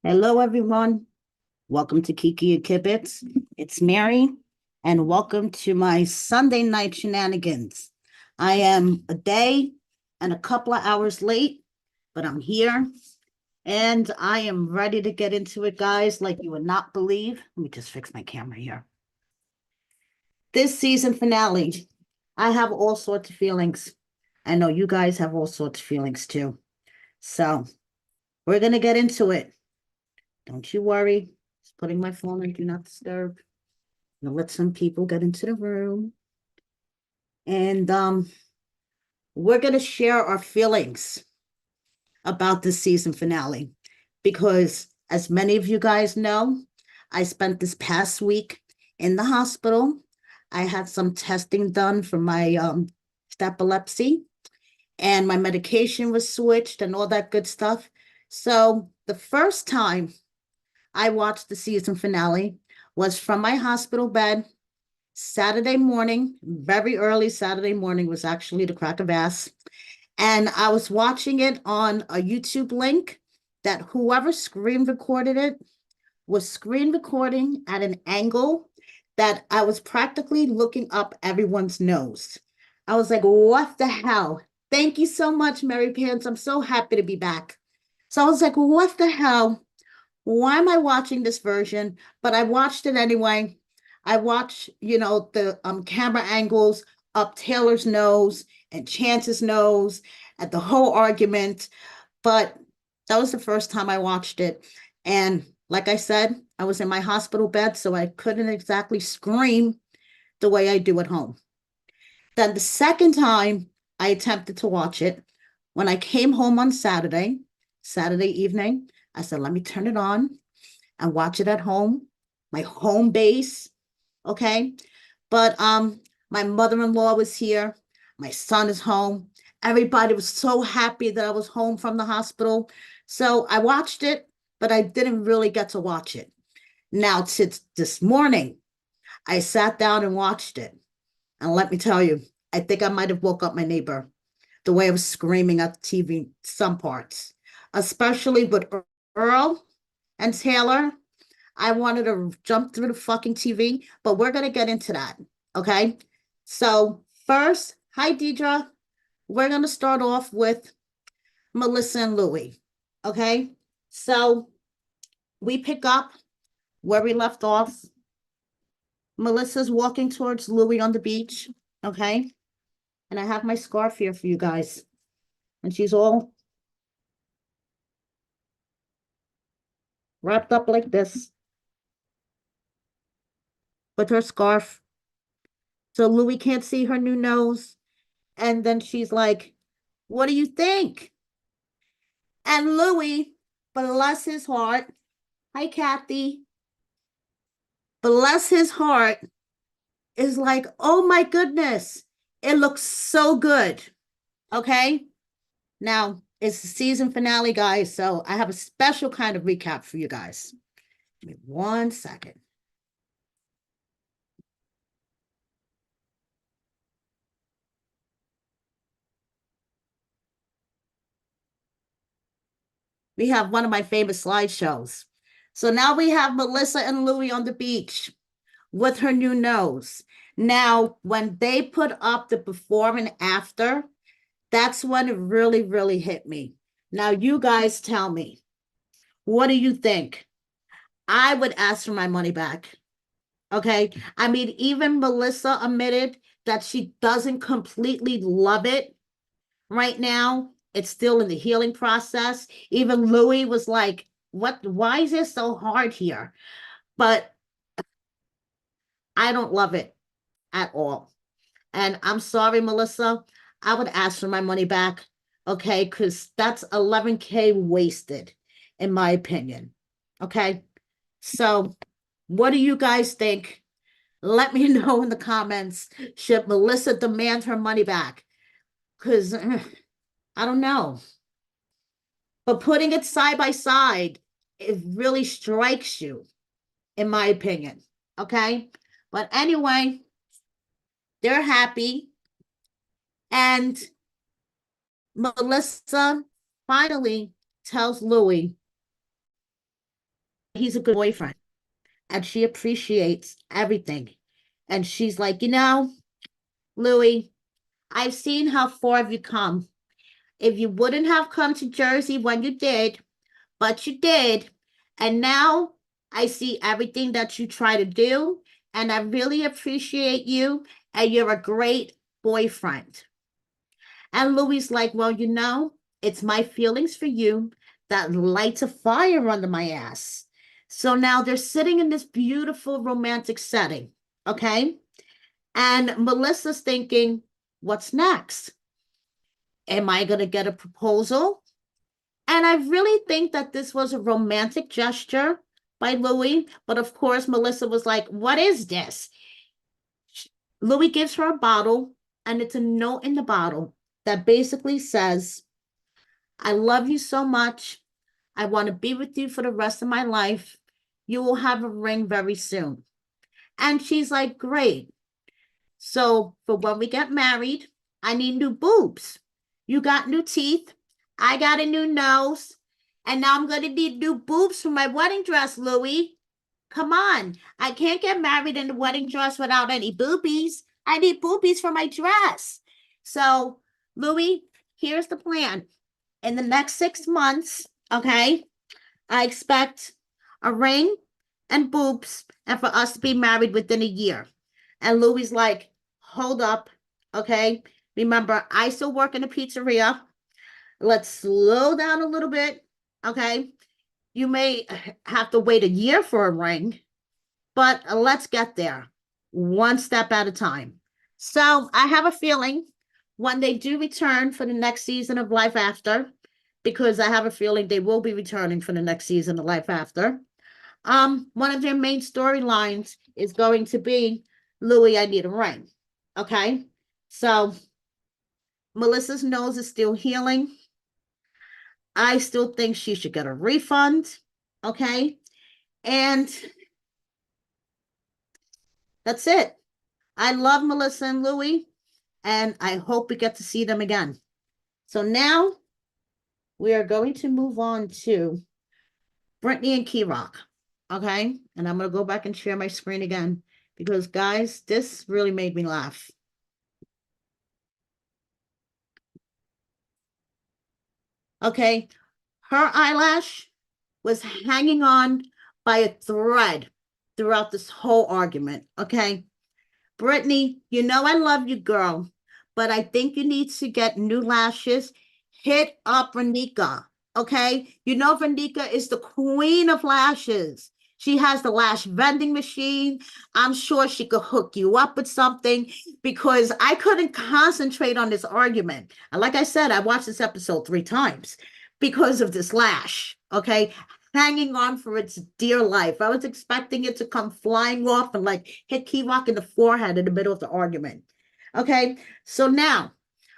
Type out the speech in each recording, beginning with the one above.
Hello, everyone. Welcome to Kiki and Kibitz. It's Mary, and welcome to my Sunday night shenanigans. I am a day and a couple of hours late, but I'm here, and I am ready to get into it, guys, like you would not believe. Let me just fix my camera here. This season finale, I have all sorts of feelings. I know you guys have all sorts of feelings too. So we're going to get into it. Don't you worry. Just putting my phone on do not disturb. Gonna let some people get into the room. And we're gonna share our feelings about this season finale. Because as many of you guys know, I spent this past week in the hospital. I had some testing done for my epilepsy, and my medication was switched and all that good stuff. So the first time I watched the season finale was from my hospital bed Saturday morning, very early Saturday morning was actually the crack of ass. And I was watching it on a YouTube link that whoever screen recorded it was screen recording at an angle that I was practically looking up everyone's nose. I was like, what the hell? Thank you so much, Mary Pants. I'm so happy to be back. So I was like, what the hell? Why am I watching this version? But I watched it anyway. I watched, the camera angles up Taylor's nose and Chance's nose at the whole argument. But that was the first time I watched it. And like I said, I was in my hospital bed, so I couldn't exactly scream the way I do at home. Then the second time I attempted to watch it, when I came home on Saturday evening, I said, let me turn it on and watch it at home, my home base. Okay. But my mother-in-law was here, my son is home. Everybody was so happy that I was home from the hospital. So I watched it, but I didn't really get to watch it. Now, since this morning, I sat down and watched it. And let me tell you, I think I might have woke up my neighbor the way I was screaming at the TV, some parts, especially with Earl and Taylor. I wanted to jump through the fucking TV, but we're going to get into that. Okay. So, first, hi, Deidre. We're going to start off with Melissa and Louie. Okay. So, we pick up where we left off. Melissa's walking towards Louie on the beach. Okay. And I have my scarf here for you guys. And she's all wrapped up like this with her scarf. So Louie can't see her new nose. And then she's like, what do you think? And Louie, bless his heart. Hi, Kathy. Bless his heart is like, oh my goodness, it looks so good. Okay. Now it's the season finale, guys. So I have a special kind of recap for you guys. Give me 1 second. We have one of my famous slideshows. So now we have Melissa and Louie on the beach with her new nose. Now, when they put up the before and after, that's when it really, really hit me. Now, you guys tell me, what do you think? I would ask for my money back. Okay. I mean, even Melissa admitted that she doesn't completely love it right now. It's still in the healing process. Even Louis was like, what? Why is it so hard here? But I don't love it at all. And I'm sorry, Melissa. I would ask for my money back. Okay. Because that's 11K wasted, in my opinion. Okay. So, what do you guys think? Let me know in the comments. Should Melissa demand her money back? Because I don't know. But putting it side by side, it really strikes you, in my opinion. Okay. But anyway, they're happy. And Melissa finally tells Louie, he's a good boyfriend and she appreciates everything. And she's like, Louie, I've seen how far have you come. If you wouldn't have come to Jersey when you did, but you did, and now I see everything that you try to do, and I really appreciate you, and you're a great boyfriend. And Louie's like, well, it's my feelings for you that lights a fire under my ass. So now they're sitting in this beautiful romantic setting, okay? And Melissa's thinking, what's next? Am I going to get a proposal? And I really think that this was a romantic gesture by Louie. But of course, Melissa was like, what is this? Louie gives her a bottle, and it's a note in the bottle that basically says, I love you so much. I want to be with you for the rest of my life. You will have a ring very soon. And she's like, great. So for when we get married, I need new boobs. You got new teeth. I got a new nose. And now I'm going to need new boobs for my wedding dress, Louie. Come on. I can't get married in the wedding dress without any boobies. I need boobies for my dress. So, Louie, here's the plan. In the next 6 months, okay, I expect a ring and boobs and for us to be married within a year. And Louie's like, hold up, okay? Remember, I still work in a pizzeria. Let's slow down a little bit, okay? You may have to wait a year for a ring, but let's get there one step at a time. So I have a feeling when they do return for the next season of Life After, because I have a feeling they will be returning for the next season of Life After. One of their main storylines is going to be Louie, I need a ring. Okay. So Melissa's nose is still healing. I still think she should get a refund. Okay. And that's it. I love Melissa and Louie, and I hope we get to see them again. So now we are going to move on to Britney and K-Rock. Okay. And I'm going to go back and share my screen again because, guys, this really made me laugh. Okay. Her eyelash was hanging on by a thread throughout this whole argument. Okay. Britney, I love you, girl, but I think you need to get new lashes. Hit up Renika, okay? Renika is the queen of lashes. She has the lash vending machine. I'm sure she could hook you up with something because I couldn't concentrate on this argument. And like I said, I watched this episode 3 times because of this lash, okay? Hanging on for its dear life. I was expecting it to come flying off and like hit K-Rock in the forehead in the middle of the argument. Okay, so now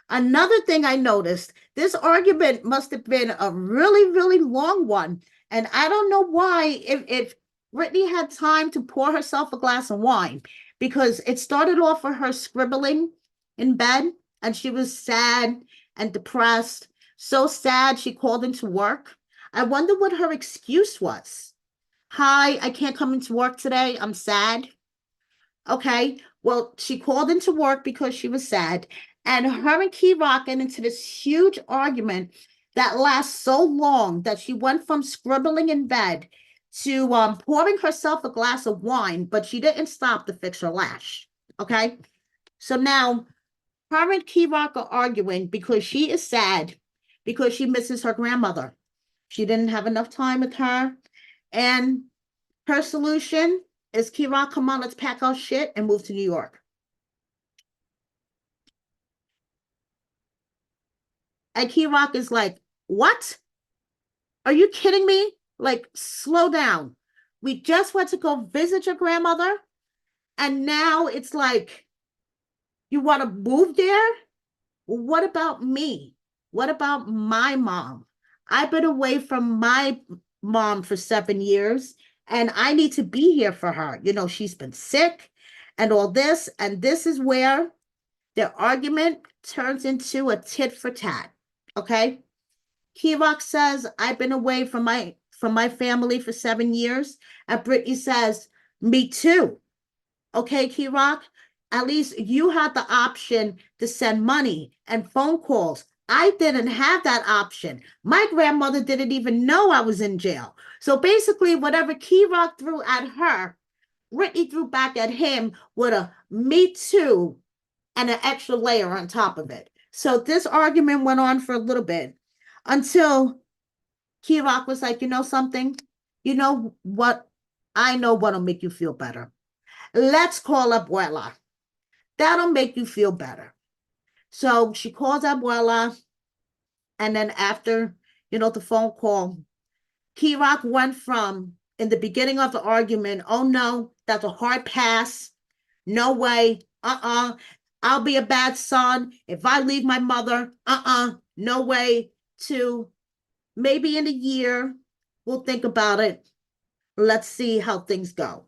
another thing I noticed, this argument must have been a really, really long one. And I don't know why, if Britney had time to pour herself a glass of wine, because it started off with her scribbling in bed and she was sad and depressed. So sad she called into work. I wonder what her excuse was. Hi, I can't come into work today. I'm sad. Okay. Well, she called into work because she was sad. And her and K-Rock get into this huge argument that lasts so long that she went from scribbling in bed to pouring herself a glass of wine, but she didn't stop to fix her lash. Okay. So now her and K-Rock are arguing because she is sad because she misses her grandmother. She didn't have enough time with her. And her solution is, K-Rock, come on, let's pack our shit and move to New York. And K-Rock is like, what? Are you kidding me? Like, slow down. We just went to go visit your grandmother. And now it's like, you want to move there? Well, what about me? What about my mom? I've been away from my mom for 7 years and I need to be here for her. She's been sick and all this. And this is where their argument turns into a tit for tat. Okay. K-Rock says, I've been away from my from my family for 7 years. And Britney says, me too. Okay, K-Rock, at least you had the option to send money and phone calls. I didn't have that option. My grandmother didn't even know I was in jail. So basically, whatever K-Rock threw at her, Britney threw back at him with a me too and an extra layer on top of it. So this argument went on for a little bit until K-Rock was like, you know something? You know what? I know what'll make you feel better. Let's call Abuela. That'll make you feel better. So she calls Abuela, and then after, the phone call, K-Rock went from, in the beginning of the argument, oh no, that's a hard pass. No way. I'll be a bad son if I leave my mother. No way. To maybe in a year, we'll think about it. Let's see how things go.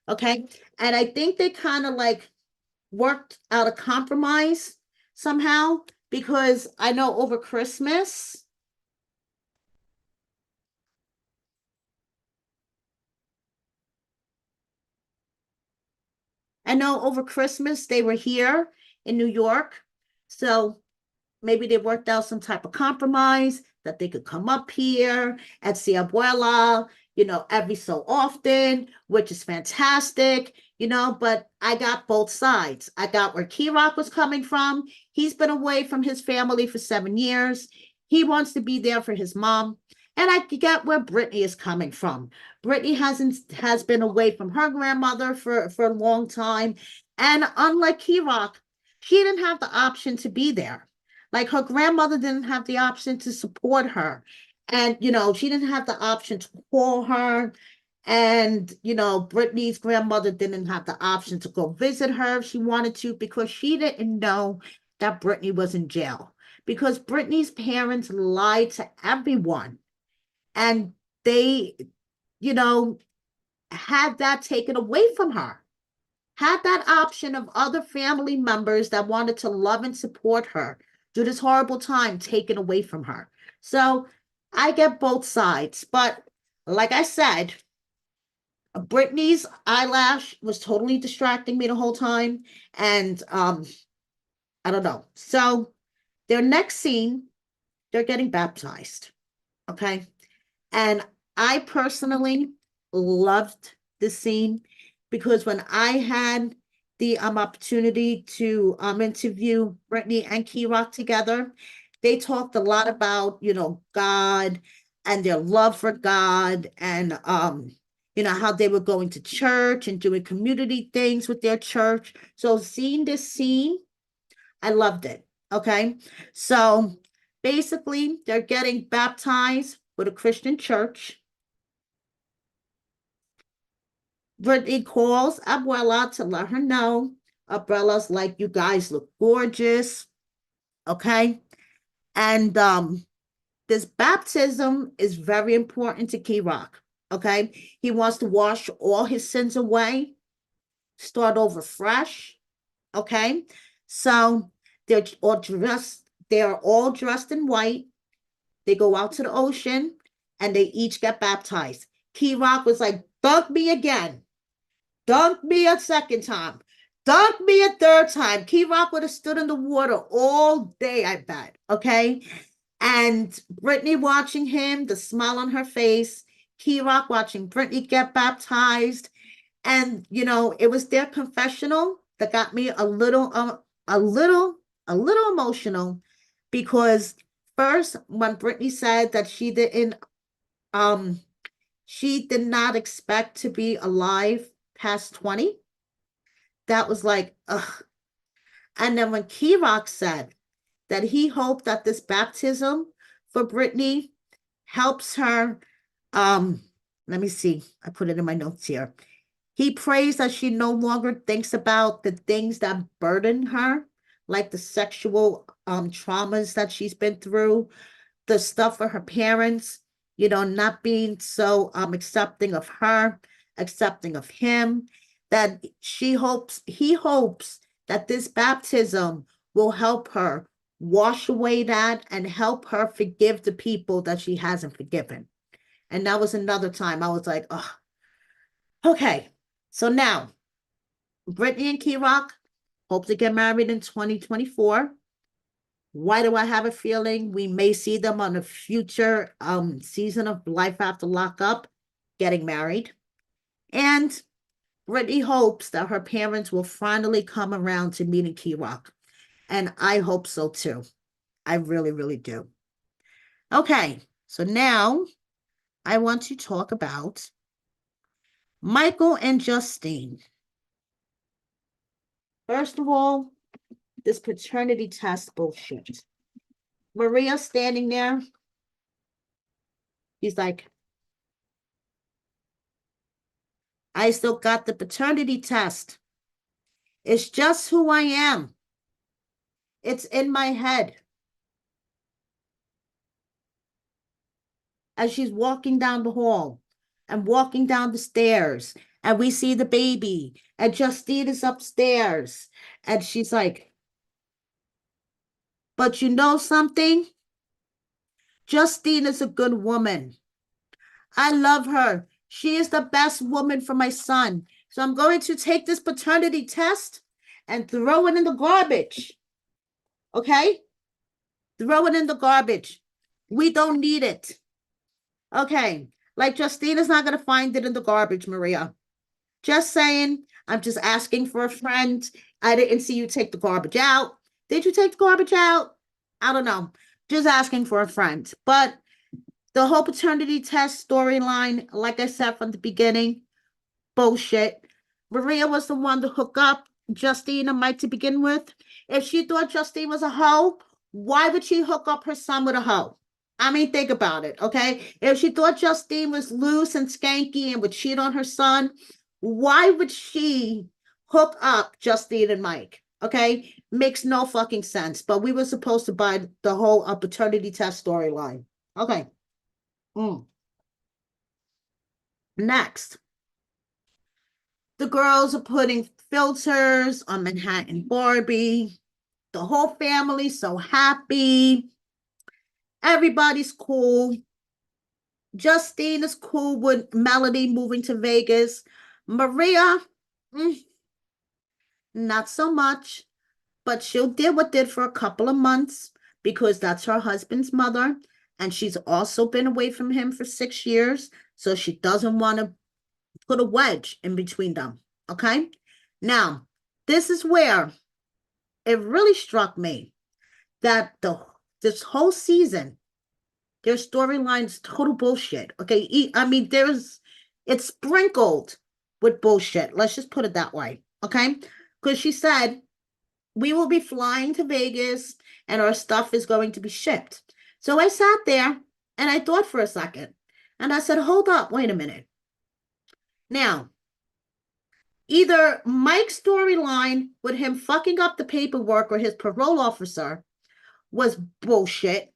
Okay. And I think they kind of like worked out a compromise somehow, because I know over Christmas, they were here in New York. So maybe they worked out some type of compromise that they could come up here and see Abuela, every so often, which is fantastic, but I got both sides. I got where K-Rock was coming from. He's been away from his family for 7 years. He wants to be there for his mom. And I get where Britney is coming from. Britney has been away from her grandmother for a long time. And unlike K-Rock, she didn't have the option to be there. Like her grandmother didn't have the option to support her. And, she didn't have the option to call her. And, Brittany's grandmother didn't have the option to go visit her if she wanted to, because she didn't know that Brittany was in jail. Because Brittany's parents lied to everyone. And they, you know, had that taken away from her. Had that option of other family members that wanted to love and support her through this horrible time taken away from her. So I get both sides. But like I said, Britney's eyelash was totally distracting me the whole time. And I don't know. So their next scene, they're getting baptized. Okay. And I personally loved this scene, because when I had the opportunity to interview Britney and K-Rock together, they talked a lot about, God and their love for God, and how they were going to church and doing community things with their church. So seeing this scene, I loved it. Okay. So basically, they're getting baptized with a Christian church. Brittany calls Abuela to let her know. Abuela's like, you guys look gorgeous. Okay. And this baptism is very important to K-Rock. Okay. He wants to wash all his sins away, start over fresh. Okay. So they're all dressed in white. They go out to the ocean and they each get baptized. K-Rock was like, dunk me again. Dunk me a second time. Dunk me a third time. K-Rock would have stood in the water all day, I bet. Okay. And Brittany watching him, the smile on her face. K-Rock watching Brittany get baptized. And, it was their confessional that got me a little emotional, because first, when Brittany said that she did not expect to be alive past 20, that was like, ugh. And then when K-Rock said that he hoped that this baptism for Brittany helps her, let me see, I put it in my notes here. He prays that she no longer thinks about the things that burden her, like the sexual traumas that she's been through, the stuff for her parents, not being so accepting of her, accepting of him, that he hopes that this baptism will help her wash away that and help her forgive the people that she hasn't forgiven. And that was another time I was like, oh, okay. So now, Britney and K-Rock hope to get married in 2024. Why do I have a feeling we may see them on a future season of Life After Lockup getting married? And Brittany hopes that her parents will finally come around to meeting K-Rock. And I hope so too. I really, really do. Okay, so now I want to talk about Michael and Justine. First of all, this paternity test bullshit. Maria standing there, he's like, I still got the paternity test. It's just who I am. It's in my head. As she's walking down the hall and walking down the stairs, and we see the baby, and Justine is upstairs, and she's like, but you know something? Justine is a good woman. I love her. She is the best woman for my son. So I'm going to take this paternity test and throw it in the garbage. Okay? Throw it in the garbage. We don't need it. Okay. Like Justine is not going to find it in the garbage, Maria. Just saying. I'm just asking for a friend. I didn't see you take the garbage out. Did you take the garbage out? I don't know. Just asking for a friend. But the whole paternity test storyline, like I said from the beginning, bullshit. Maria was the one to hook up Justine and Mike to begin with. If she thought Justine was a hoe, why would she hook up her son with a hoe? I mean, think about it, okay? If she thought Justine was loose and skanky and would cheat on her son, why would she hook up Justine and Mike? Okay? Makes no fucking sense. But we were supposed to buy the whole paternity test storyline. Okay. Next, the girls are putting filters on Manhattan Barbie. The whole family's so happy. Everybody's cool. Justine is cool with Melody moving to Vegas. Maria, not so much, but she'll deal with it for a couple of months because that's her husband's mother. And she's also been away from him for 6 years. So she doesn't want to put a wedge in between them. Okay. Now, this is where it really struck me that this whole season, their storyline's total bullshit. Okay. I mean, it's sprinkled with bullshit. Let's just put it that way. Okay. Because she said, we will be flying to Vegas and our stuff is going to be shipped. So I sat there and I thought for a second and I said, hold up, wait a minute. Now, either Mike's storyline with him fucking up the paperwork or his parole officer was bullshit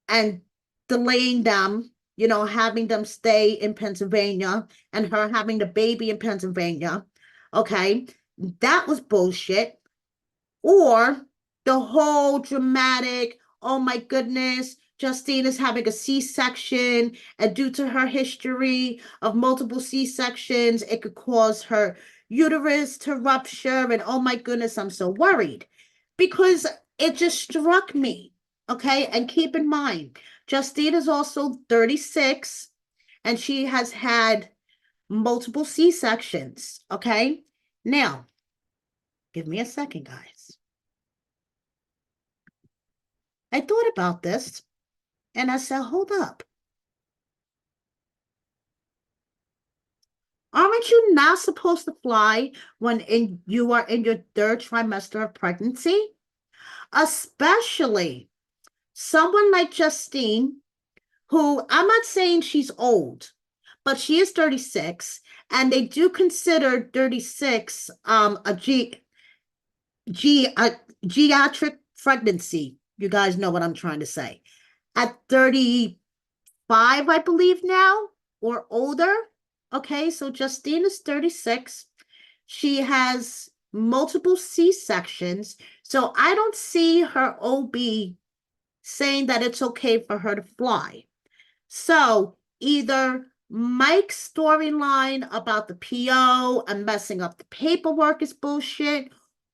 and delaying them, having them stay in Pennsylvania and her having the baby in Pennsylvania. Okay. That was bullshit. Or the whole dramatic, oh my goodness, Justine is having a C-section, and due to her history of multiple C-sections, it could cause her uterus to rupture. And oh my goodness, I'm so worried because it just struck me. Okay. And keep in mind, Justine is also 36 and she has had multiple C-sections. Okay. Now, give me a second, guys. I thought about this and I said, hold up. Aren't you not supposed to fly when you are in your third trimester of pregnancy? Especially someone like Justine, who I'm not saying she's old, but she is 36, and they do consider 36 a geriatric pregnancy. You guys know what I'm trying to say. At 35, I believe now, or older. Okay, so Justine is 36. She has multiple C-sections. So I don't see her OB saying that it's okay for her to fly. So either Mike's storyline about the PO and messing up the paperwork is bullshit,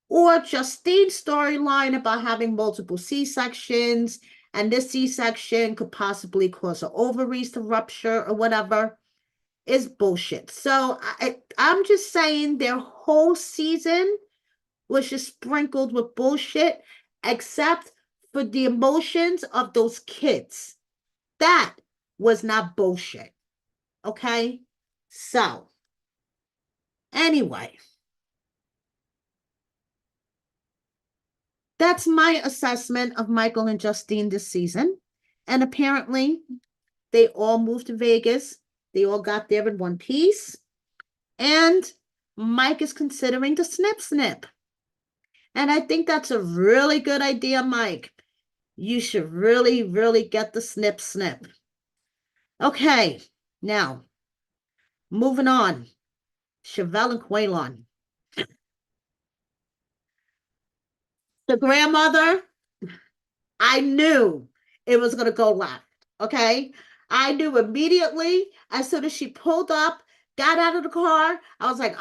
or Justine's storyline about having multiple C-sections, and this C-section could possibly cause her ovaries to rupture or whatever, is bullshit. So I'm just saying their whole season was just sprinkled with bullshit, except for the emotions of those kids. That was not bullshit. Okay? So, anyway, that's my assessment of Michael and Justine this season. And apparently, they all moved to Vegas. They all got there in one piece. And Mike is considering the snip snip. And I think that's a really good idea, Mike. You should really, really get the snip snip. Okay, now, moving on. Chavel and Quaylon. The grandmother, I knew it was going to go left. Okay. I knew immediately as soon as she pulled up, got out of the car. I was like,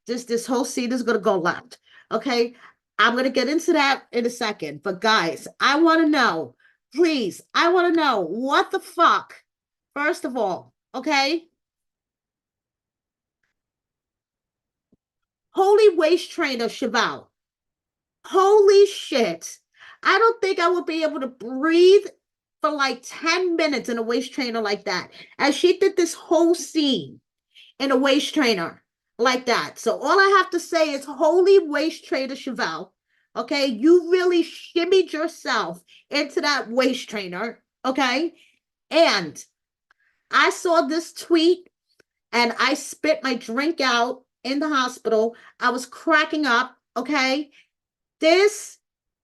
this whole scene is going to go left. Okay. I'm going to get into that in a second. But guys, I want to know, please, I want to know what the fuck, first of all, okay? Holy waist trainer Cheval. Holy shit. I don't think I would be able to breathe for like 10 minutes in a waist trainer like that. As she did this whole scene in a waist trainer like that. So all I have to say is holy waist trainer Chevelle. Okay, you really shimmied yourself into that waist trainer. Okay, and I saw this tweet and I spit my drink out in the hospital. I was cracking up. Okay, this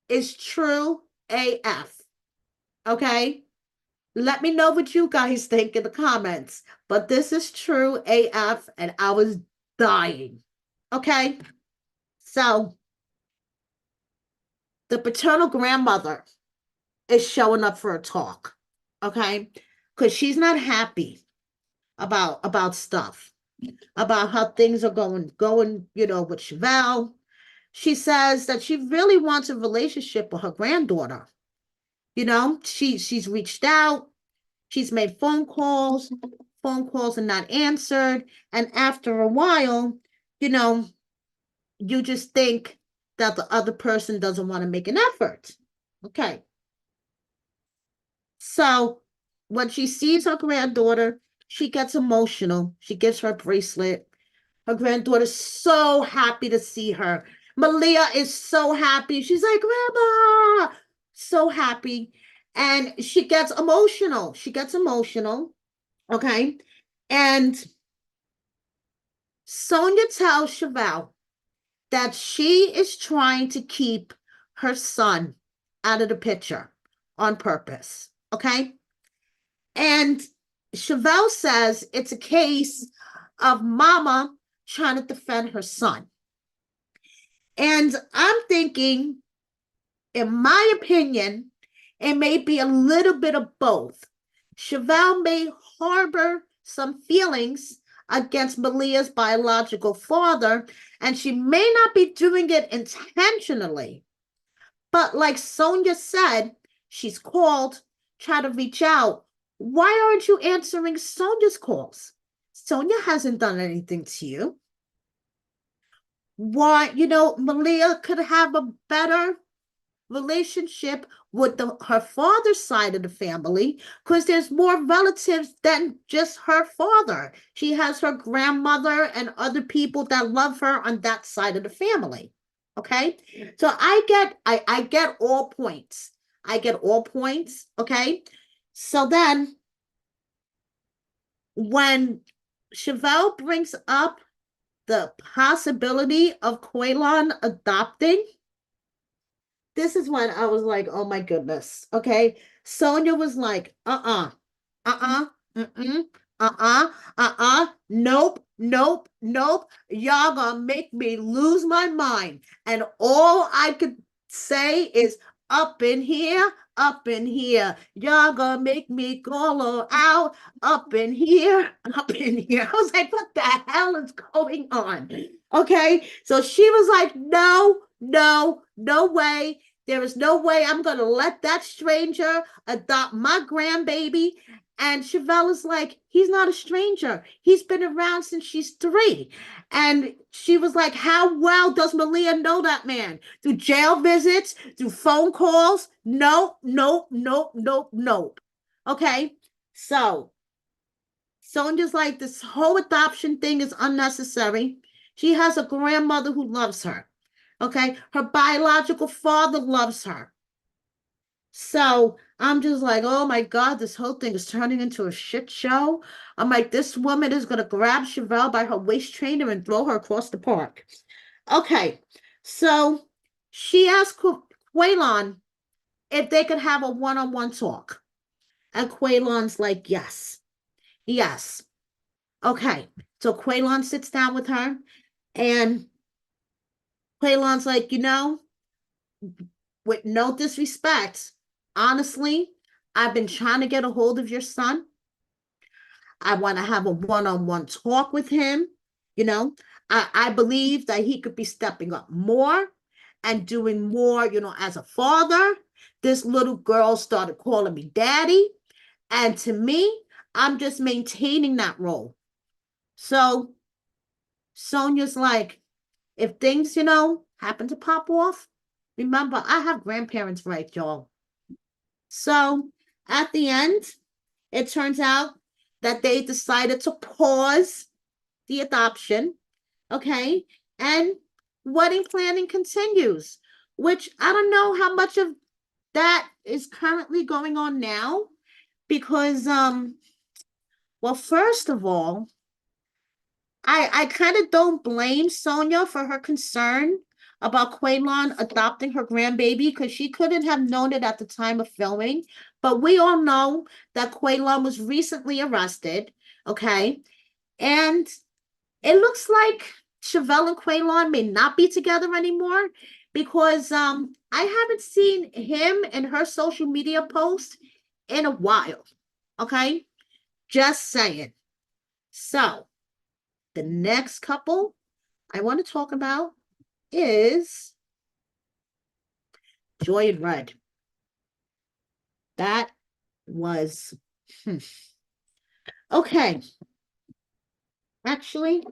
is true AF. Okay, let me know what you guys think in the comments. But this is true AF, and I was dying. Okay? So, the paternal grandmother is showing up for a talk. Okay? Because she's not happy about stuff, about how things are going, with Chevelle. She says that she really wants a relationship with her granddaughter. She's reached out. She's made phone calls are not answered. And after a while, you know, you just think that the other person doesn't want to make an effort. Okay. So when she sees her granddaughter, she gets emotional. She gives her a bracelet. Her granddaughter's so happy to see her. Malia is so happy. She's like, Grandma, so happy. And she gets emotional. She gets emotional. Okay. And Sonia tells Chevelle that she is trying to keep her son out of the picture on purpose. Okay. And Chevelle says it's a case of mama trying to defend her son. And I'm thinking, in my opinion, it may be a little bit of both. Chevelle may harbor some feelings against Malia's biological father, and she may not be doing it intentionally. But like Sonia said, she's called, try to reach out. Why aren't you answering Sonia's calls? Sonia hasn't done anything to you. Why, Malia could have a better relationship with her father's side of the family because there's more relatives than just her father. She has her grandmother and other people that love her on that side of the family. Okay, so I get all points. I get all points. Okay, so then when Chevelle brings up the possibility of Quaylon adopting, this is when I was like, oh my goodness. Okay. Sonia was like, mm-mm, nope, nope, nope. Y'all gonna make me lose my mind. And all I could say is, Up in here, up in here. Y'all gonna make me call her out. Up in here, up in here. I was like, what the hell is going on? Okay. So she was like, no, no, no way. There is no way I'm gonna let that stranger adopt my grandbaby. And Chevelle is like, he's not a stranger. He's been around since she's 3. And she was like, how well does Malia know that man? Through jail visits, through phone calls? No, no, no, no, no. Okay. So Sonia's like, this whole adoption thing is unnecessary. She has a grandmother who loves her. Okay. Her biological father loves her. So I'm just like, oh my God, this whole thing is turning into a shit show. I'm like, this woman is going to grab Chevelle by her waist trainer and throw her across the park. Okay, so she asked Quaylon if they could have a one-on-one talk. And Quaylon's like, yes, yes. Okay, so Quaylon sits down with her, and Quaylon's like, with no disrespect, honestly, I've been trying to get a hold of your son. I want to have a one-on-one talk with him. You know, I believe that he could be stepping up more and doing more, as a father. This little girl started calling me daddy. And to me, I'm just maintaining that role. So Sonia's like, if things, happen to pop off, remember, I have grandparents' rights, y'all. So at the end, it turns out that they decided to pause the adoption, okay? And wedding planning continues, which I don't know how much of that is currently going on now because well, first of all, I kind of don't blame Sonia for her concern about Quaylon adopting her grandbaby because she couldn't have known it at the time of filming. But we all know that Quaylon was recently arrested, okay? And it looks like Chevelle and Quaylon may not be together anymore because I haven't seen him and her social media post in a while. Okay, just saying. So the next couple I want to talk about is Joy and Red. That was okay. Actually,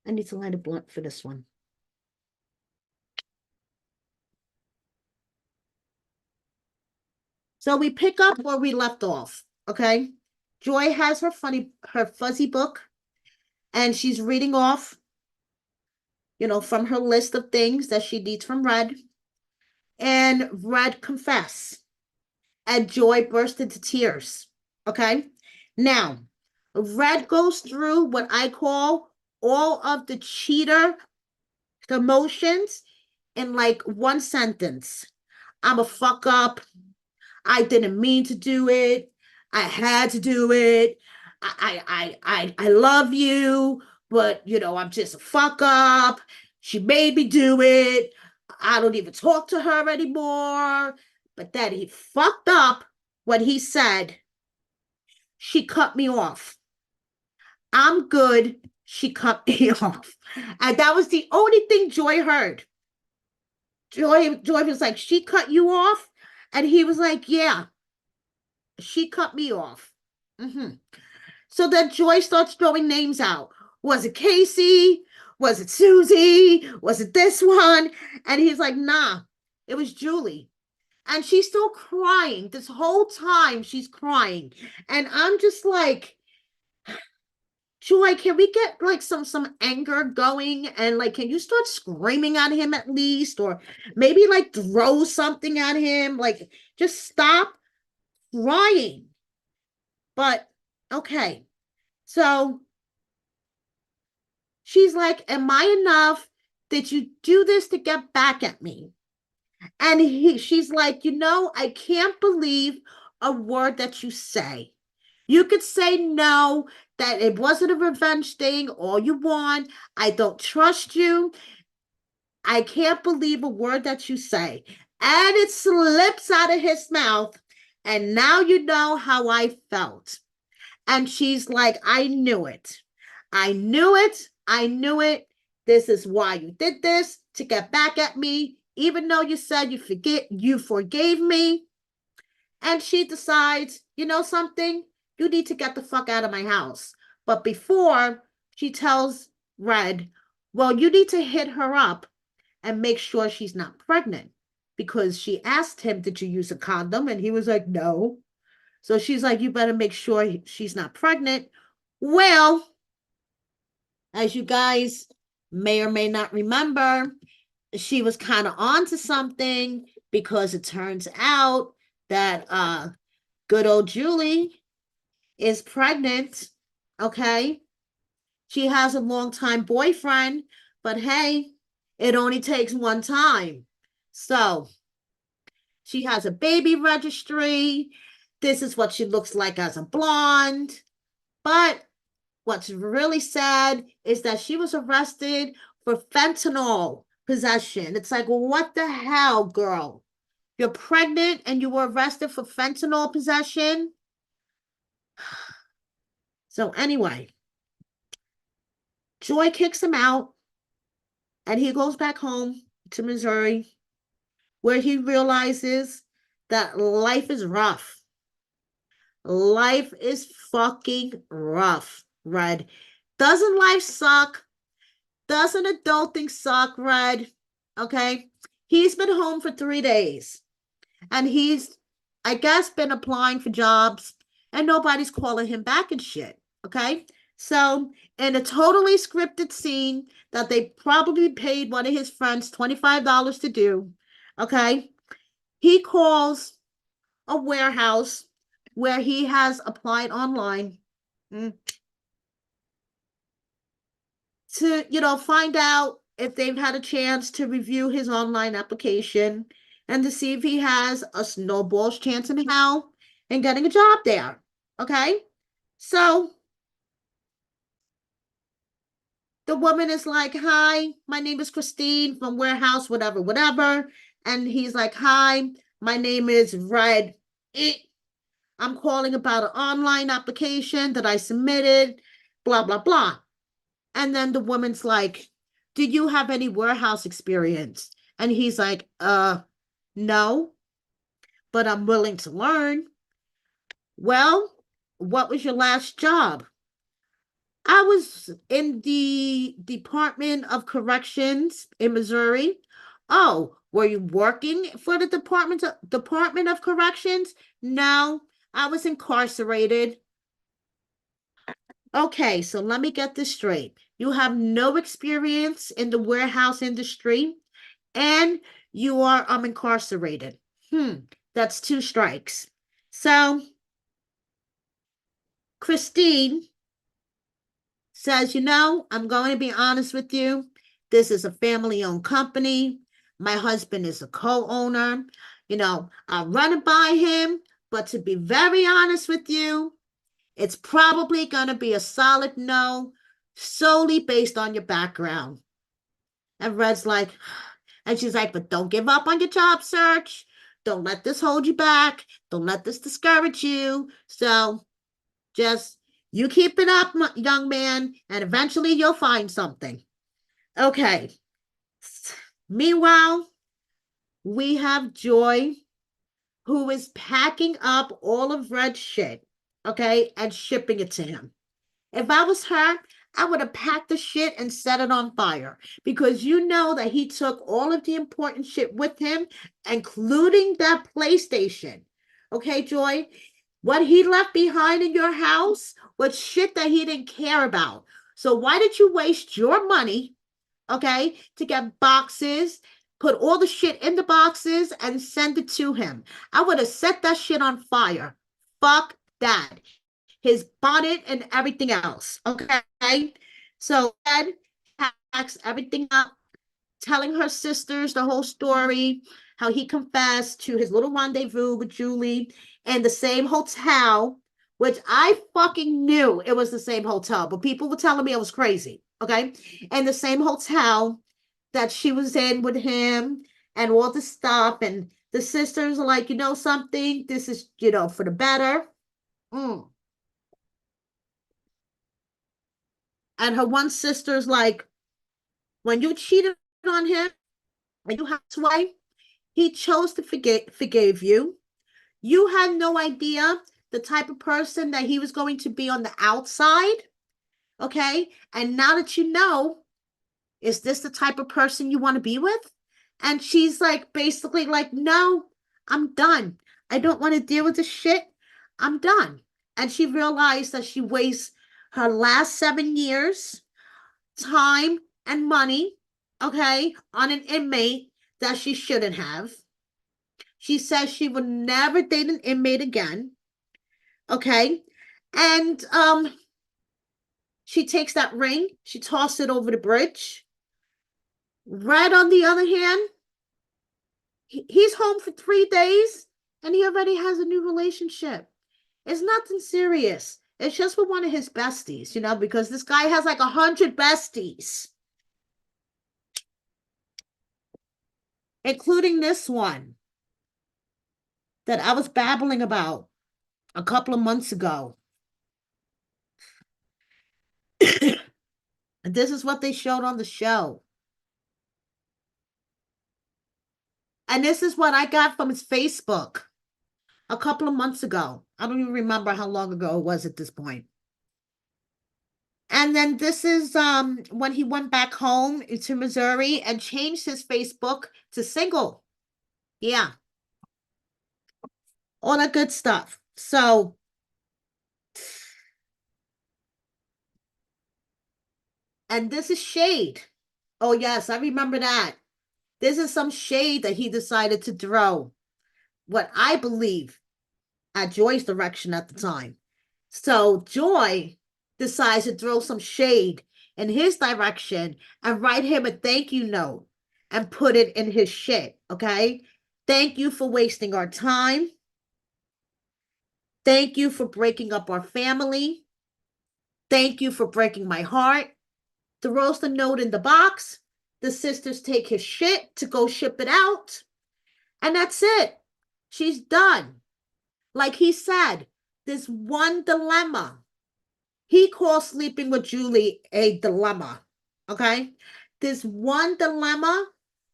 I need to light a blunt for this one. So we pick up where we left off, okay? Joy has her fuzzy book, and she's reading off, from her list of things that she needs from Red. And Red confess, and Joy burst into tears, okay? Now, Red goes through what I call all of the cheater emotions in like one sentence. I'm a fuck up. I didn't mean to do it. I had to do it. I love you, but I'm just a fuck up. She made me do it. I don't even talk to her anymore. But then he fucked up when he said, she cut me off. I'm good. She cut me off. And that was the only thing Joy heard. Joy was like, she cut you off? And he was like, yeah, she cut me off. Mm-hmm. So then Joy starts throwing names out. Was it Casey? Was it Susie? Was it this one? And he's like, nah, it was Julie. And she's still crying. This whole time she's crying. And I'm just like, Joy, can we get like some anger going? And like, can you start screaming at him at least? Or maybe like throw something at him? Like, just stop crying. But okay. So she's like, am I enough? Did you do this to get back at me? And she's like, I can't believe a word that you say. You could say no, that it wasn't a revenge thing, all you want. I don't trust you. I can't believe a word that you say. and it slips out of his mouth. And now you know how I felt. And she's like, I knew it. I knew it. I knew it. This is why you did this, to get back at me, even though you said you forgave me. And she decides, you know something? You need to get the fuck out of my house. But before, she tells Red, well, you need to hit her up and make sure she's not pregnant. Because she asked him, did you use a condom? And he was like, no. So she's like, you better make sure she's not pregnant. Well, as you guys may or may not remember, she was kind of onto something, because it turns out that good old Julie is pregnant. Okay. She has a longtime boyfriend, but hey, it only takes one time. So she has a baby registry. This is what she looks like as a blonde. But what's really sad is that she was arrested for fentanyl possession. It's like, well, what the hell, girl? You're pregnant and you were arrested for fentanyl possession? So, anyway, Joy kicks him out and he goes back home to Missouri, where he realizes that life is rough. Life is fucking rough, Red. Doesn't life suck? Doesn't adulting suck, Red? Okay. He's been home for 3 days and he's, I guess, been applying for jobs and nobody's calling him back and shit. Okay. So, in a totally scripted scene that they probably paid one of his friends $25 to do, okay, he calls a warehouse where he has applied online. To, find out if they've had a chance to review his online application and to see if he has a snowball's chance in hell in getting a job there. Okay? So the woman is like, hi, my name is Christine from warehouse, whatever, whatever. And he's like, hi, my name is Red. I'm calling about an online application that I submitted, blah, blah, blah. And then the woman's like, do you have any warehouse experience? And he's like, no, but I'm willing to learn. Well, what was your last job? I was in the Department of Corrections in Missouri. Oh, were you working for the Department of Corrections? No, I was incarcerated. Okay, so let me get this straight. You have no experience in the warehouse industry and you are incarcerated. That's 2 strikes. So Christine says, I'm going to be honest with you. This is a family-owned company. My husband is a co-owner. I'll run it by him, but to be very honest with you, it's probably going to be a solid no, solely based on your background. And Red's like, and she's like, but don't give up on your job search. Don't let this hold you back. Don't let this discourage you. So just, you keep it up, young man, and eventually you'll find something. Okay. Meanwhile, we have Joy, who is packing up all of Red's shit, okay, and shipping it to him. If I was her, I would have packed the shit and set it on fire, because you know that he took all of the important shit with him, including that PlayStation. Okay, Joy? What he left behind in your house was shit that he didn't care about. So why did you waste your money, okay, to get boxes, put all the shit in the boxes and send it to him? I would have set that shit on fire. Fuck that. His bonnet and everything else, okay? So Ed packs everything up, telling her sisters the whole story, how he confessed to his little rendezvous with Julie in the same hotel, which I fucking knew it was the same hotel, but people were telling me it was crazy, okay? And the same hotel that she was in with him and all this stuff. And the sisters are like, you know something, this is, for the better. Mm. And her one sister's like, when you cheated on him and you had sway, he chose to forgive you. You had no idea the type of person that he was going to be on the outside. Okay. And now that you know, is this the type of person you want to be with? And she's like, basically, like, no, I'm done. I don't want to deal with this shit. I'm done. And she realized that she wastes her last 7 years, time, and money, okay, on an inmate that she shouldn't have. She says she would never date an inmate again. Okay. And she takes that ring, she tosses it over the bridge. Red, on the other hand, he's home for 3 days and he already has a new relationship. It's nothing serious. It's just with one of his besties, because this guy has like 100 besties, including this one that I was babbling about a couple of months ago. This is what they showed on the show. And this is what I got from his Facebook a couple of months ago. I don't even remember how long ago it was at this point. And then this is when he went back home to Missouri and changed his Facebook to single. Yeah. All that good stuff. So and this is shade. Oh yes, I remember that. This is some shade that he decided to throw. What I believe at Joy's direction at the time. So Joy decides to throw some shade in his direction and write him a thank you note and put it in his shit. Okay. Thank you for wasting our time. Thank you for breaking up our family. Thank you for breaking my heart. Throws the note in the box. The sisters take his shit to go ship it out. And that's it. She's done. Like he said, there's one dilemma. He calls sleeping with Julie a dilemma. Okay? This one dilemma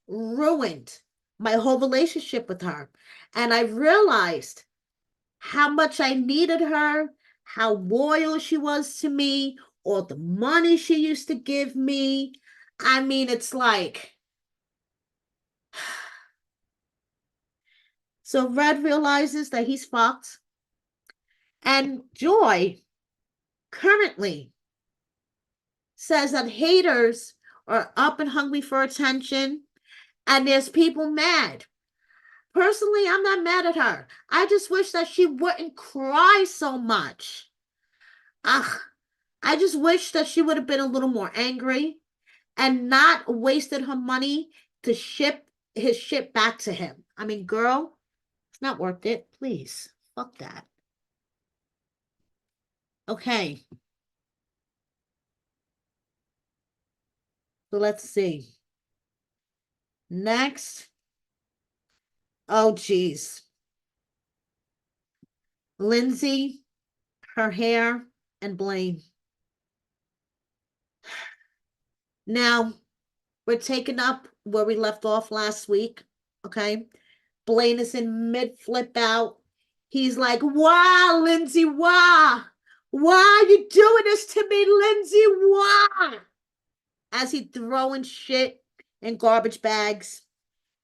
ruined my whole relationship with her. And I realized how much I needed her, how loyal she was to me, all the money she used to give me. I mean, it's like. So Red realizes that he's fucked. And Joy currently says that haters are up and hungry for attention, and there's people mad. Personally, I'm not mad at her. I just wish that she wouldn't cry so much. Ugh, I just wish that she would have been a little more angry and not wasted her money to ship his shit back to him. I mean, girl, it's not worth it. Please, fuck that. Okay. So let's see. Next. Oh, geez. Lindsay, her hair, and Blaine. Now, we're taking up where we left off last week. Okay. Blaine is in mid flip out. He's like, wow, Lindsay, why? Why are you doing this to me, Lindsay? Why? As he throwing shit in garbage bags,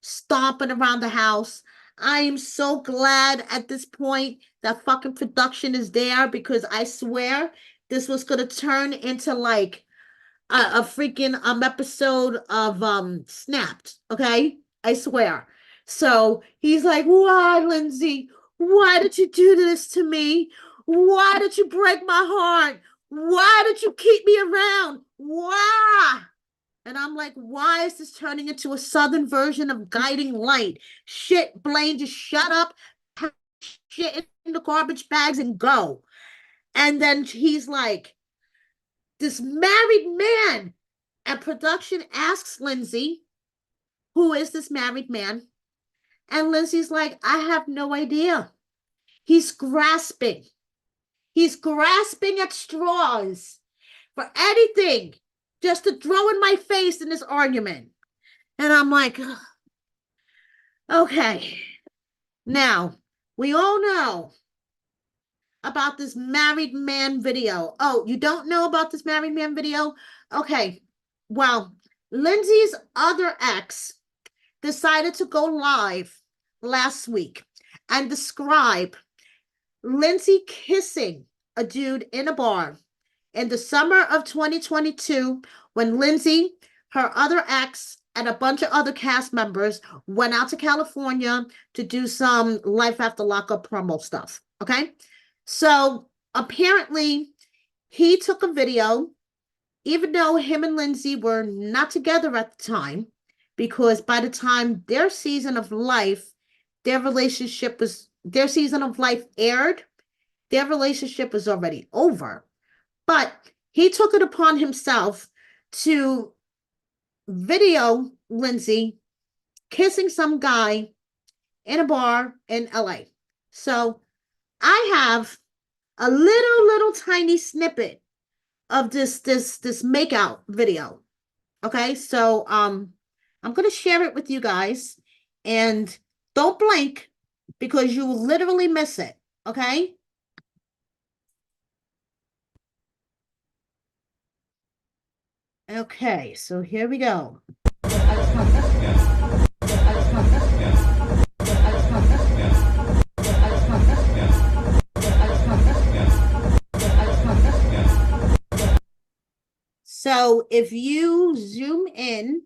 stomping around the house. I am so glad at this point that fucking production is there, because I swear this was gonna turn into like a freaking episode of Snapped. Okay, I swear. So he's like, why, Lindsay? Why did you do this to me? Why did you break my heart? Why did you keep me around? Why? And I'm like, why is this turning into a southern version of Guiding Light? Shit, Blaine, just shut up, pack shit in the garbage bags and go. And then he's like, this married man. And production asks Lindsay, who is this married man? And Lindsay's like, I have no idea. He's grasping. He's grasping at straws for anything just to throw in my face in this argument. And I'm like, okay. Now, we all know about this married man video. Oh, you don't know about this married man video? Okay. Well, Lindsay's other ex decided to go live last week and describe Lindsay kissing a dude in a bar in the summer of 2022 when Lindsay, her other ex, and a bunch of other cast members went out to California to do some Life After Lockup promo stuff. Okay. So apparently he took a video, even though him and Lindsay were not together at the time, because by the time their season of life, their season of life aired, their relationship was already over. But he took it upon himself to video Lindsay kissing some guy in a bar in LA. So I have a little tiny snippet of this makeout video. Okay, so I'm gonna share it with you guys, and don't blink because you will literally miss it. Okay. Okay, so here we go. So if you zoom in,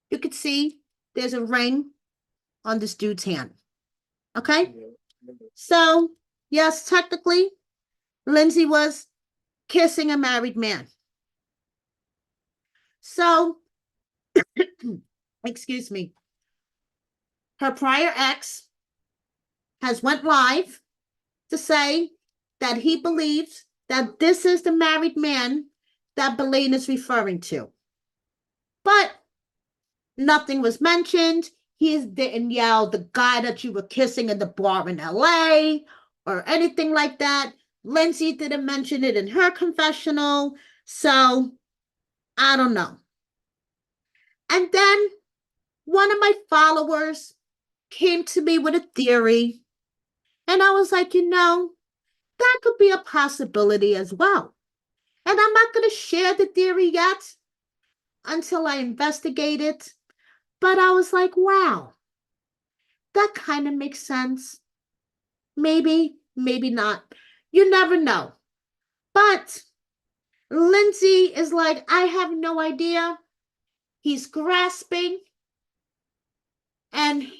you can see there's a ring on this dude's hand. Okay? So, yes, technically, Lindsay was kissing a married man. So, excuse me, her prior ex has went live to say that he believes that this is the married man that Blaine is referring to. But nothing was mentioned. He didn't yell the guy that you were kissing in the bar in LA or anything like that. Lindsay didn't mention it in her confessional. So I don't know. And then one of my followers came to me with a theory. And I was like, that could be a possibility as well. And I'm not going to share the theory yet until I investigate it. But I was like, wow, that kind of makes sense. Maybe, maybe not. You never know. But Lindsay is like, I have no idea. He's grasping. And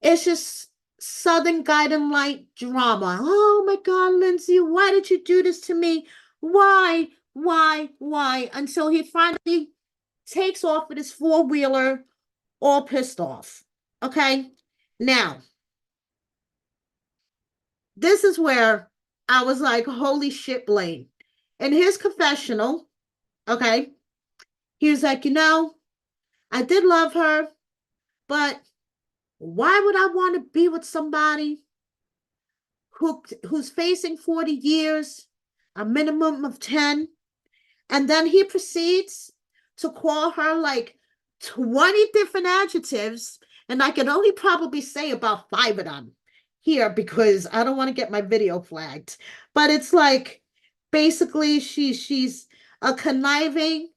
it's just Southern Guiding Light drama. Oh my God, Lindsay, why did you do this to me? Why? Until he finally takes off with his four-wheeler, all pissed off. Okay? Now, this is where I was like, holy shit, Blaine. In his confessional, okay, he was like, I did love her, but why would I want to be with somebody who's facing 40 years, a minimum of 10? And then he proceeds to call her like 20 different adjectives, and I can only probably say about 5 of them here because I don't want to get my video flagged. But it's like basically she's a conniving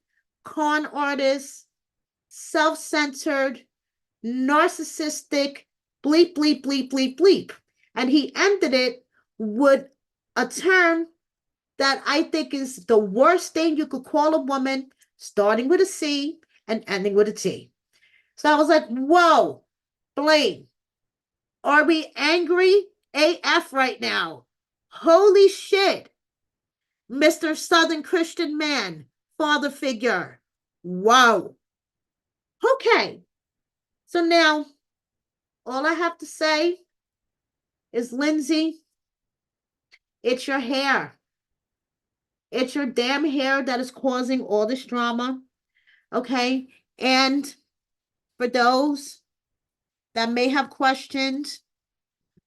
con artist, self-centered, narcissistic, bleep, bleep, bleep, bleep, bleep. And he ended it with a term that I think is the worst thing you could call a woman, starting with a C and ending with a T. So I was like, whoa, Blaine, are we angry AF right now? Holy shit. Mr. Southern Christian man, father figure. Whoa. Okay. So now, all I have to say is, Lindsay, it's your hair. It's your damn hair that is causing all this drama. Okay. And for those that may have questions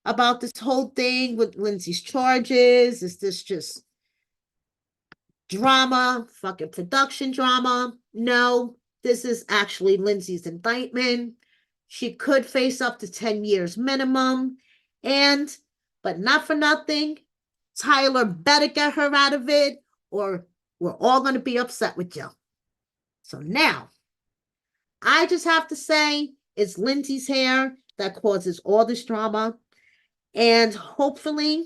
about this whole thing with Lindsay's charges, is this just drama, fucking production drama? No, this is actually Lindsay's indictment. She could face up to 10 years minimum. And, but not for nothing, Tyler better get her out of it, or we're all going to be upset with you. So now, I just have to say, it's Lindsay's hair that causes all this drama. And hopefully,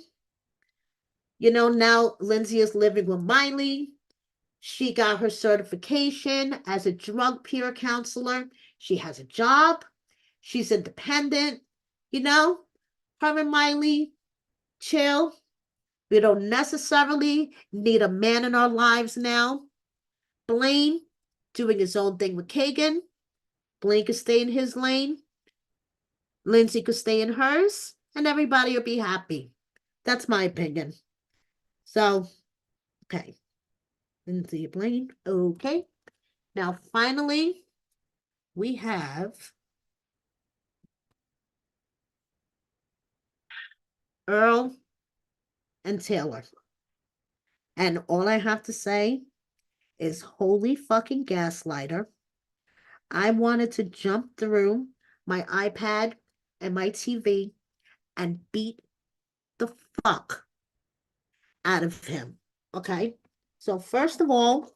now Lindsay is living with Miley. She got her certification as a drug peer counselor. She has a job. She's independent. Her and Miley, chill. We don't necessarily need a man in our lives now. Blaine doing his own thing with Kagan. Blaine could stay in his lane. Lindsay could stay in hers. And everybody will be happy. That's my opinion. So, okay. Lindsay and Blaine. Okay. Now, finally, we have Earl and Taylor. And all I have to say is holy fucking gaslighter. I wanted to jump through my iPad and my TV and beat the fuck out of him. Okay? So, first of all,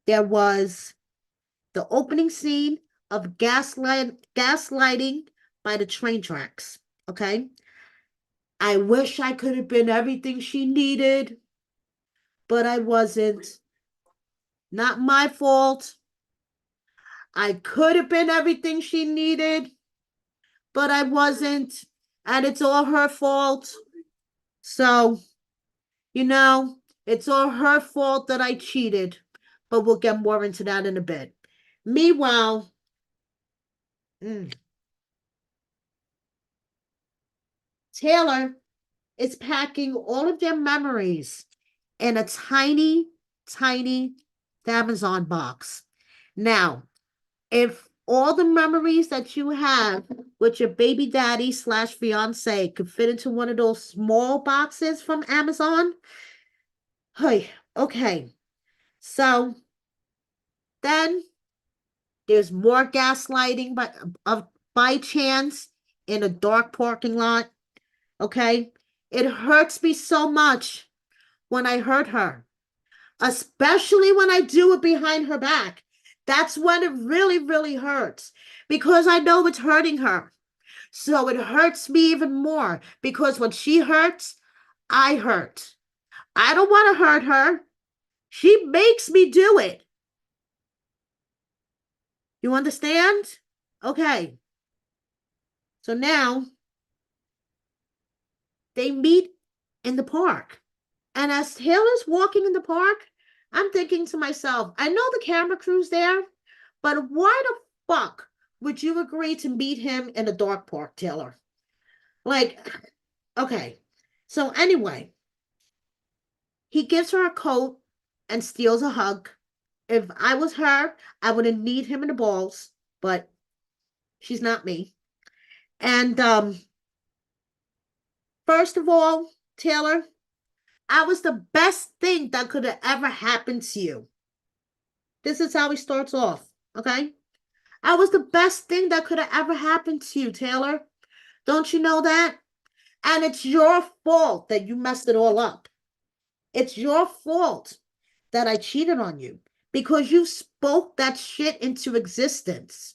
there was the opening scene of gaslighting by the train tracks. Okay? I wish I could have been everything she needed, but I wasn't. Not my fault. I could have been everything she needed, but I wasn't. And it's all her fault. So, it's all her fault that I cheated. But we'll get more into that in a bit. Meanwhile, Taylor is packing all of their memories in a tiny, tiny Amazon box. Now, if all the memories that you have with your baby daddy slash fiance could fit into one of those small boxes from Amazon, hey, okay. So then there's more gaslighting by chance in a dark parking lot. Okay, it hurts me so much when I hurt her, especially when I do it behind her back. That's when it really, really hurts because I know it's hurting her. So it hurts me even more because when she hurts, I hurt. I don't want to hurt her. She makes me do it. You understand? Okay. So now they meet in the park. And as Taylor's walking in the park, I'm thinking to myself, I know the camera crew's there, but why the fuck would you agree to meet him in a dark park, Taylor? Like, okay. So anyway, he gives her a coat and steals a hug. If I was her, I wouldn't need him in the balls, but she's not me. And first of all, Taylor, I was the best thing that could have ever happened to you. This is how he starts off, okay? I was the best thing that could have ever happened to you, Taylor. Don't you know that? And it's your fault that you messed it all up. It's your fault that I cheated on you because you spoke that shit into existence.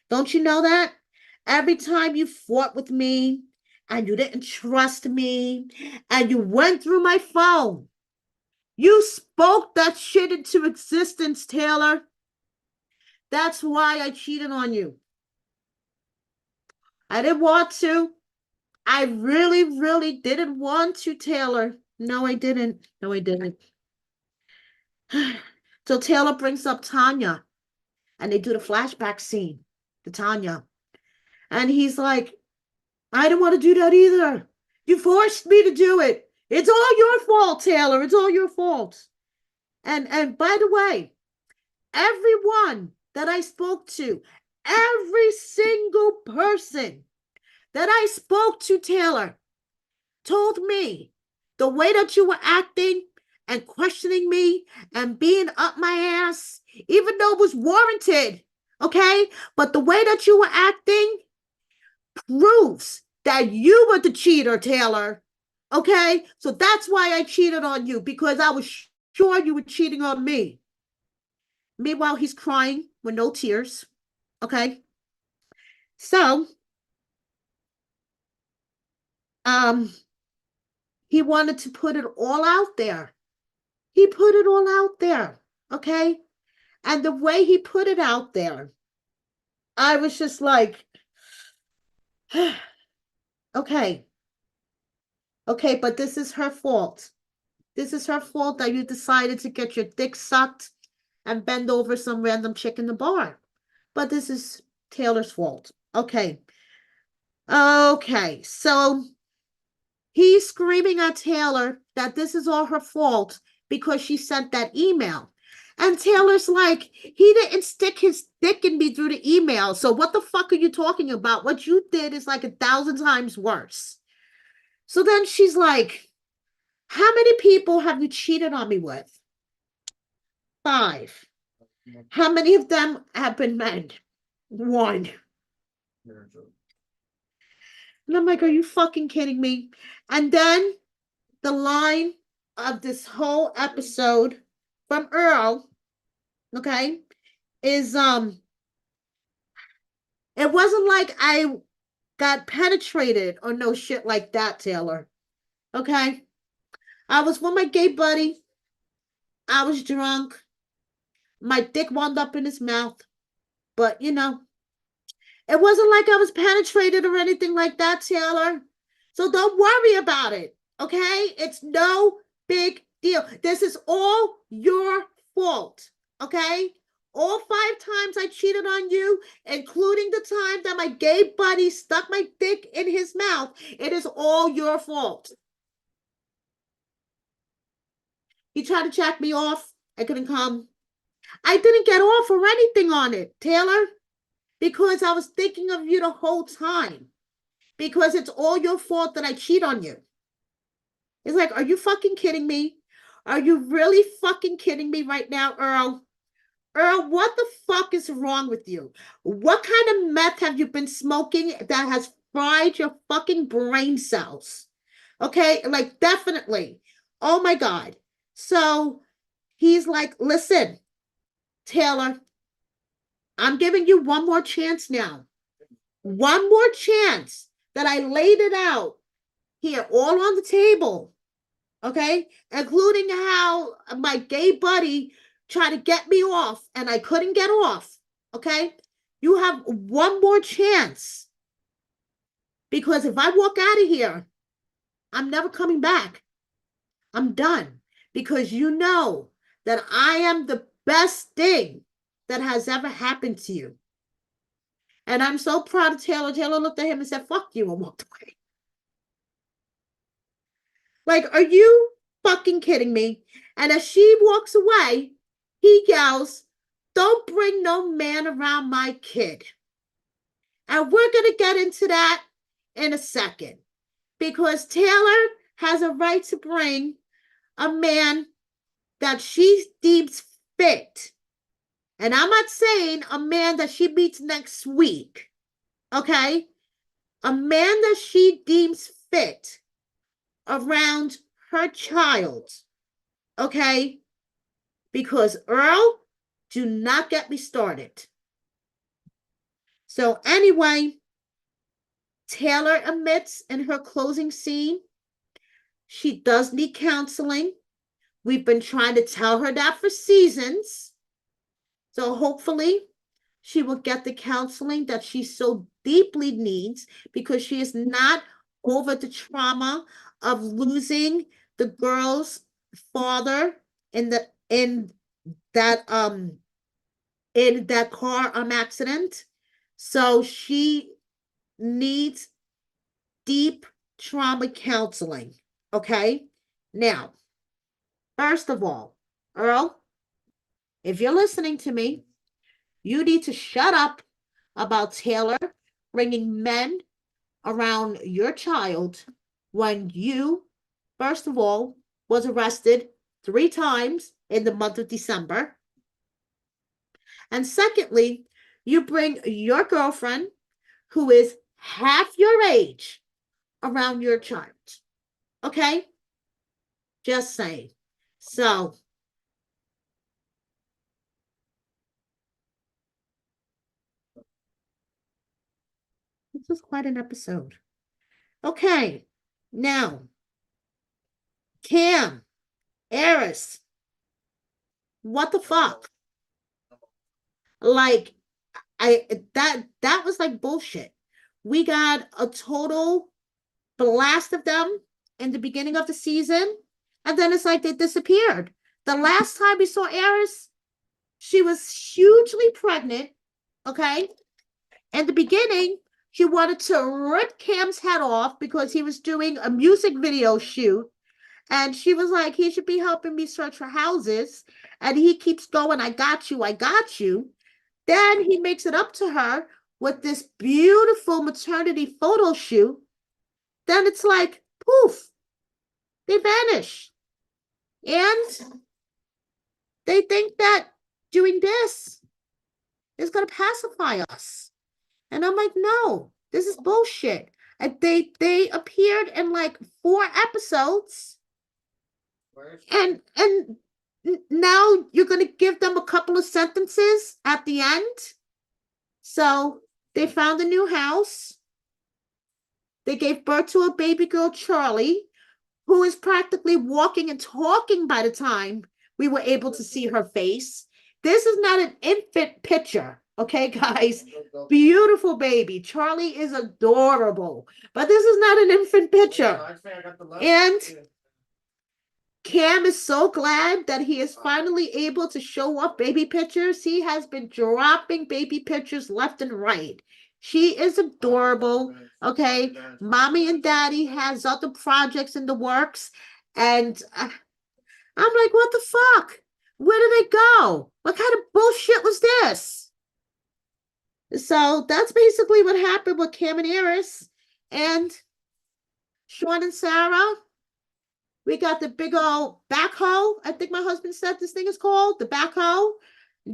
Don't you know that? Every time you fought with me and you didn't trust me and you went through my phone, you spoke that shit into existence, Taylor. That's why I cheated on you. I didn't want to. I really, really didn't want to, Taylor. No, I didn't. No, I didn't. So Taylor brings up Tanya and they do the flashback scene to Tanya. And he's like, I didn't want to do that either. You forced me to do it. It's all your fault, Taylor. It's all your fault. And by the way, everyone that I spoke to, every single person that I spoke to, Taylor, told me the way that you were acting and questioning me and being up my ass, even though it was warranted, okay? But the way that you were acting proves that you were the cheater, Taylor, okay? So that's why I cheated on you, because I was sure you were cheating on me. Meanwhile, he's crying with no tears, okay? So, um, he wanted to put it all out there. He put it all out there, okay? And the way he put it out there, I was just like, okay, okay, but this is her fault. This is her fault that you decided to get your dick sucked and bend over some random chick in the bar. But this is Taylor's fault. Okay. Okay. So he's screaming at Taylor that this is all her fault because she sent that email. And Taylor's like, he didn't stick his dick in me through the email. So what the fuck are you talking about? What you did is like 1,000 times worse. So then she's like, how many people have you cheated on me with? 5. How many of them have been men? 1. And I'm like, are you fucking kidding me? And then the line of this whole episode from Earl, okay, is it wasn't like I got penetrated or no shit like that, Taylor. Okay? I was with my gay buddy. I was drunk. My dick wound up in his mouth. But it wasn't like I was penetrated or anything like that, Taylor. So don't worry about it. Okay? It's no big deal. This is all your fault. Okay? All 5 times I cheated on you, including the time that my gay buddy stuck my dick in his mouth, it is all your fault. He tried to jack me off. I couldn't come. I didn't get off or anything on it, Taylor, because I was thinking of you the whole time. Because it's all your fault that I cheat on you. It's like, are you fucking kidding me? Are you really fucking kidding me right now, Earl? Earl, what the fuck is wrong with you? What kind of meth have you been smoking that has fried your fucking brain cells? Okay, like definitely. Oh my God. So he's like, listen, Taylor, I'm giving you one more chance now. One more chance that I laid it out here, all on the table. Okay, including how my gay buddy tried to get me off and I couldn't get off. Okay, you have one more chance, because if I walk out of here, I'm never coming back. I'm done, because you know that I am the best thing that has ever happened to you. And I'm so proud of Taylor. Taylor looked at him and said, fuck you, and walked away. Like, are you fucking kidding me? And as she walks away, he yells, don't bring no man around my kid. And we're going to get into that in a second, because Taylor has a right to bring a man that she deems fit. And I'm not saying a man that she meets next week, okay? A man that she deems fit around her child, okay? Because Earl, do not get me started. So anyway, Taylor admits in her closing scene, she does need counseling. We've been trying to tell her that for seasons. So hopefully she will get the counseling that she so deeply needs, because she is not over the trauma of losing the girl's father in that car accident. So she needs deep trauma counseling. Okay. Now, first of all, Earl, if you're listening to me, you need to shut up about Taylor bringing men around your child when you, first of all, was arrested 3 times in the month of December. And secondly, you bring your girlfriend, who is half your age, around your child. Okay? Just saying. So, this was quite an episode. Okay. Now, Cam, Eris, what the fuck? Like, that was like bullshit. We got a total blast of them in the beginning of the season, and then it's like they disappeared. The last time we saw Eris, she was hugely pregnant. Okay. In the beginning, she wanted to rip Cam's head off because he was doing a music video shoot. And she was like, he should be helping me search for houses. And he keeps going, I got you, I got you. Then he makes it up to her with this beautiful maternity photo shoot. Then it's like, poof, they vanish. And they think that doing this is going to pacify us. And I'm like, no, this is bullshit. And they appeared in like 4 episodes. And now you're going to give them a couple of sentences at the end. So they found a new house. They gave birth to a baby girl, Charlie, who is practically walking and talking by the time we were able to see her face. This is not an infant picture, okay, guys? Beautiful baby. Charlie is adorable, but this is not an infant picture. And Cam is so glad that he is finally able to show off baby pictures. He has been dropping baby pictures left and right. She is adorable. Okay. Mommy and daddy has other projects in the works. And I'm like, what the fuck? Where did they go? What kind of bullshit was this? So that's basically what happened with Cam and Eris. And Sean and Sarah. We got the big old backhoe. I think my husband said this thing is called the backhoe.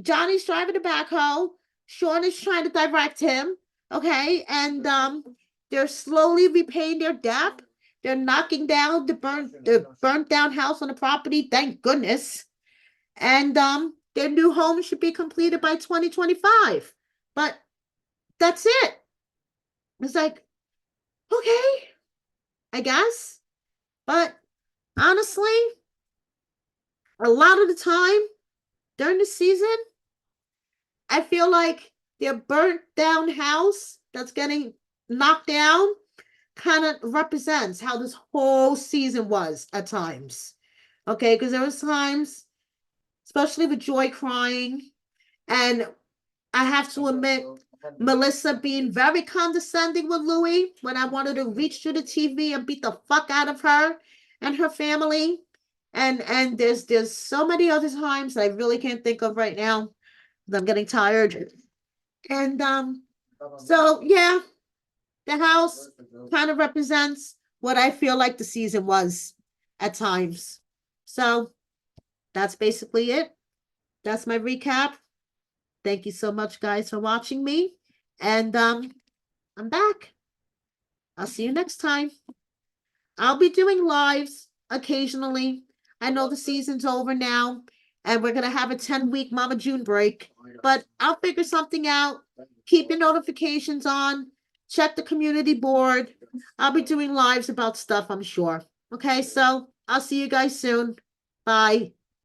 Johnny's driving the backhoe. Sean is trying to direct him. Okay. And they're slowly repaying their debt. They're knocking down the burnt down house on the property. Thank goodness. And their new home should be completed by 2025. But that's it. It's like, okay, I guess. But honestly, a lot of the time during the season, I feel like their burnt down house that's getting knocked down kind of represents how this whole season was at times. Okay, because there was times, especially with Joy crying, and I have to admit, Melissa being very condescending with Louie when I wanted to reach through the TV and beat the fuck out of her and her family. And there's so many other times I really can't think of right now. I'm getting tired. And so yeah, the house kind of represents what I feel like the season was at times. So that's basically it. That's my recap. Thank you so much, guys, for watching me. And I'm back. I'll see you next time. I'll be doing lives occasionally. I know the season's over now, and we're gonna have a 10-week Mama June break, but I'll figure something out. Keep your notifications on. Check the community board. I'll be doing lives about stuff, I'm sure. Okay, so I'll see you guys soon. Bye.